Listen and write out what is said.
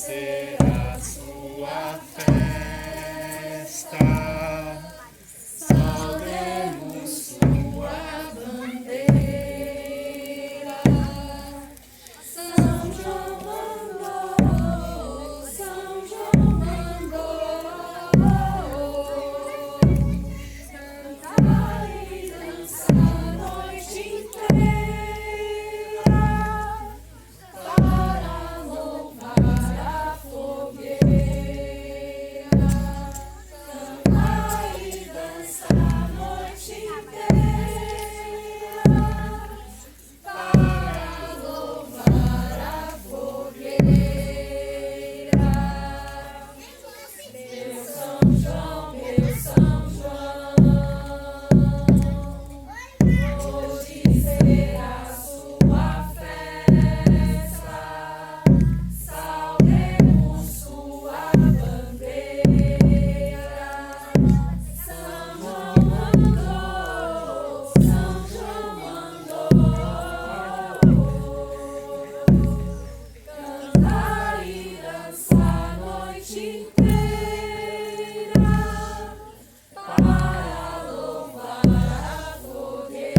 ser a sua festa. Saudemos sua bandeira. São João mandou, São João mandou cantar e dançar a noite inteira para louvar a fogueira. Cantar e dançar a noite inteira para louvar a fogueira. Meu São João, hoje será sua festa. Saudemos sua bandeira. São João mandou, São João mandou cantar e dançar a noite inteira para louvar a fogueira.